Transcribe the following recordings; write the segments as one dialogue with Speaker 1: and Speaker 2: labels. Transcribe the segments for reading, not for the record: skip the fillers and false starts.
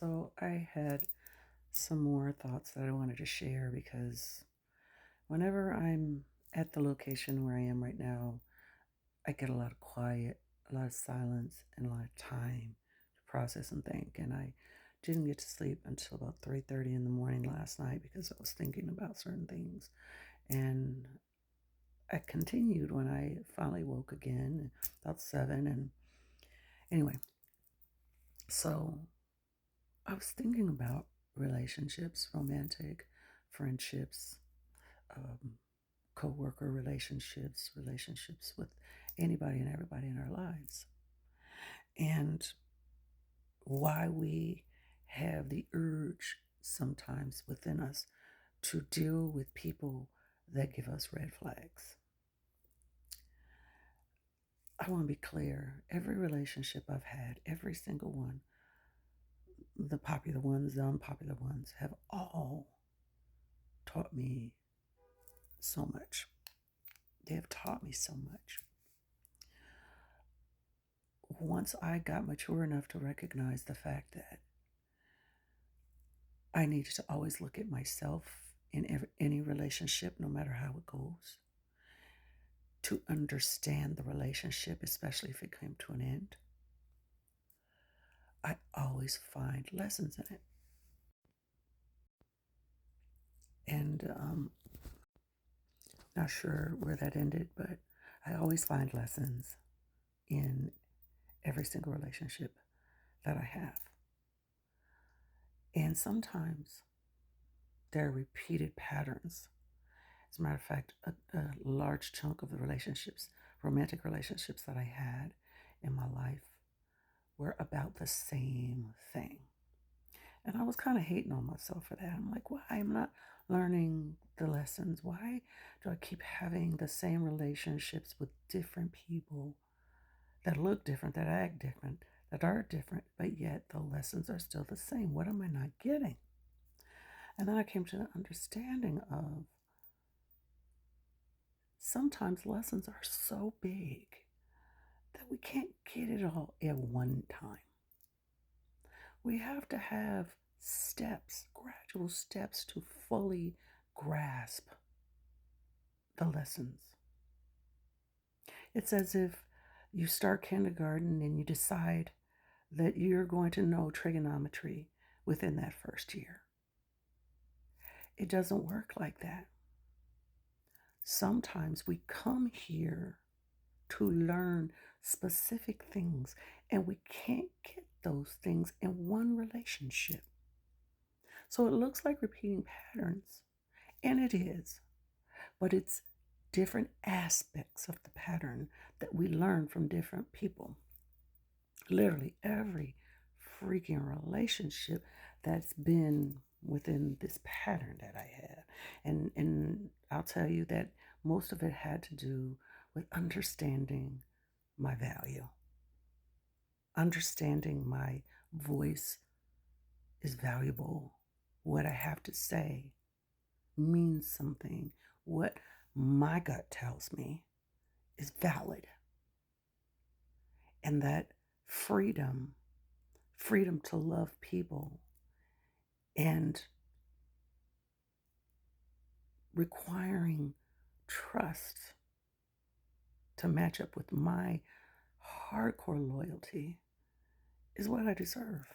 Speaker 1: So I had some more thoughts that I wanted to share because whenever I'm at the location where I am right now, I get a lot of quiet, a lot of silence, and a lot of time to process and think. And I didn't get to sleep until about 3:30 in the morning last night because I was thinking about certain things. And I continued when I finally woke again about 7. And anyway, so I was thinking about relationships, romantic friendships, um, co-worker relationships, relationships with anybody and everybody in our lives, and why we have the urge sometimes within us to deal with people that give us red flags. I want to be clear. Every relationship I've had, every single one, the popular ones, the unpopular ones, have all taught me so much. They have taught me so much. Once I got mature enough to recognize the fact that I needed to always look at myself in any relationship, no matter how it goes, to understand the relationship, especially if it came to an end, I always find lessons in it. And not sure where that ended, but I always find lessons in every single relationship that I have. And sometimes there are repeated patterns. As a matter of fact, a large chunk of the relationships, romantic relationships that I had in my life, were about the same thing. And I was kind of hating on myself for that. I'm like, why am I not learning the lessons? Why do I keep having the same relationships with different people that look different, that act different, that are different, but yet the lessons are still the same? What am I not getting? And then I came to the understanding of sometimes lessons are so big that we can't get it all at one time. We have to have steps, gradual steps to fully grasp the lessons. It's as if you start kindergarten and you decide that you're going to know trigonometry within that first year. It doesn't work like that. Sometimes we come here to learn specific things, and we can't get those things in one relationship. So it looks like repeating patterns, and it is, but it's different aspects of the pattern that we learn from different people. Literally every freaking relationship that's been within this pattern that I had. And I'll tell you that most of it had to do with understanding my value, understanding my voice is valuable, what I have to say means something, what my gut tells me is valid, and that freedom, freedom to love people and requiring trust to match up with my hardcore loyalty is what I deserve.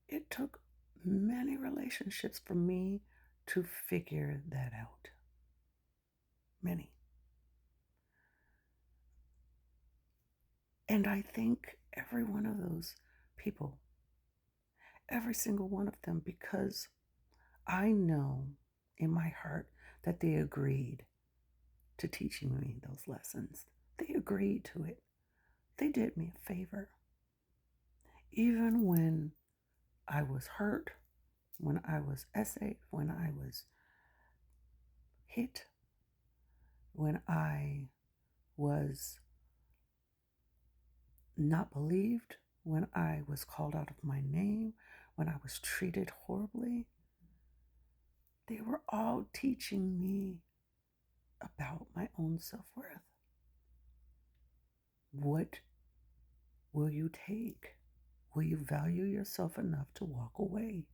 Speaker 1: It took many relationships for me to figure that out. Many. And I think every one of those people, every single one of them, because I know in my heart that they agreed to teaching me those lessons. They agreed to it. They did me a favor. Even when I was hurt, when I was essayed, when I was hit, when I was not believed, when I was called out of my name, when I was treated horribly, they were all teaching me about my own self-worth. What will you take? Will you value yourself enough to walk away,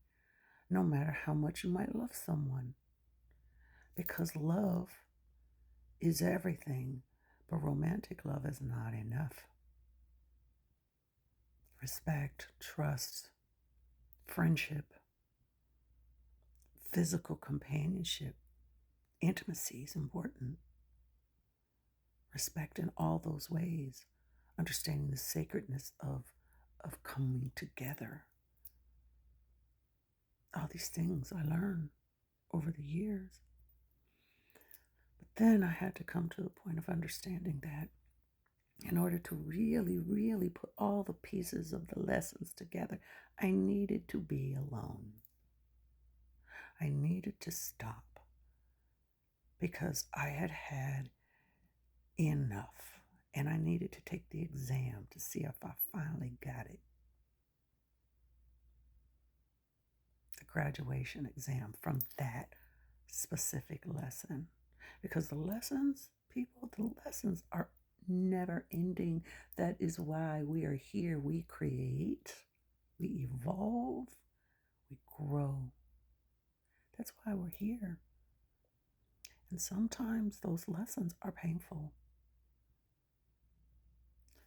Speaker 1: no matter how much you might love someone? Because love is everything, but romantic love is not enough. Respect, trust, friendship, physical companionship, intimacy is important. Respect in all those ways, understanding the sacredness of coming together. All these things I learned over the years. But then I had to come to the point of understanding that in order to really, really put all the pieces of the lessons together, I needed to be alone. I needed to stop because I had had enough, and I needed to take the exam to see if I finally got it. The graduation exam from that specific lesson. Because the lessons, people, the lessons are never ending. That is why we are here. We create, we evolve, we grow. That's why we're here. And sometimes those lessons are painful.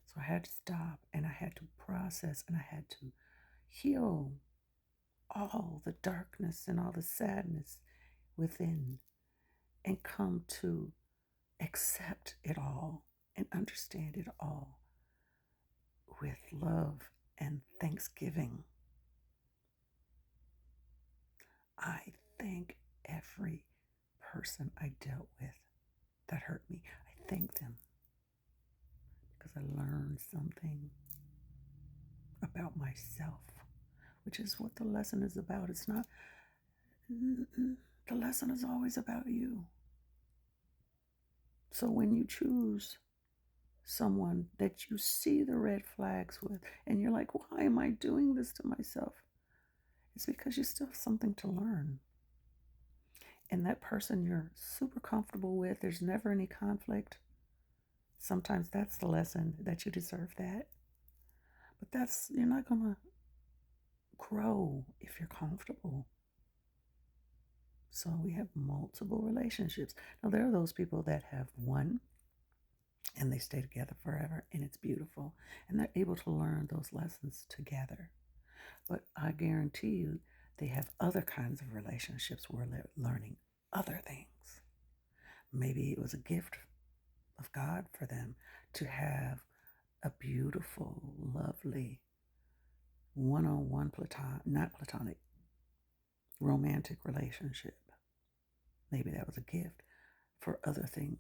Speaker 1: So I had to stop and I had to process and I had to heal all the darkness and all the sadness within and come to accept it all and understand it all with love and thanksgiving. I thank every person I dealt with that hurt me. I thank them because I learned something about myself, which is what the lesson is about. It's not, the lesson is always about you. So when you choose someone that you see the red flags with, and you're like, why am I doing this to myself? It's because you still have something to learn. And that person you're super comfortable with, there's never any conflict. Sometimes that's the lesson, that you deserve that. But you're not going to grow if you're comfortable. So we have multiple relationships. Now, there are those people that have one and they stay together forever, and it's beautiful. And they're able to learn those lessons together. But I guarantee you, they have other kinds of relationships where they're learning other things. Maybe it was a gift of God for them to have a beautiful, lovely, one-on-one not platonic, romantic relationship. Maybe that was a gift for other things.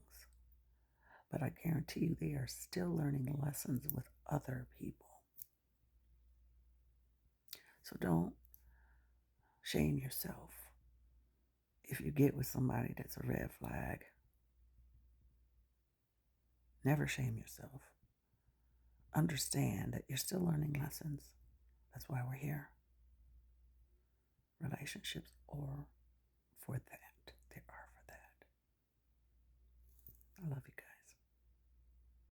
Speaker 1: But I guarantee you they are still learning lessons with other people. So don't shame yourself if you get with somebody that's a red flag. Never shame yourself. Understand that you're still learning lessons. That's why we're here. Relationships are for that. They are for that. I love you guys.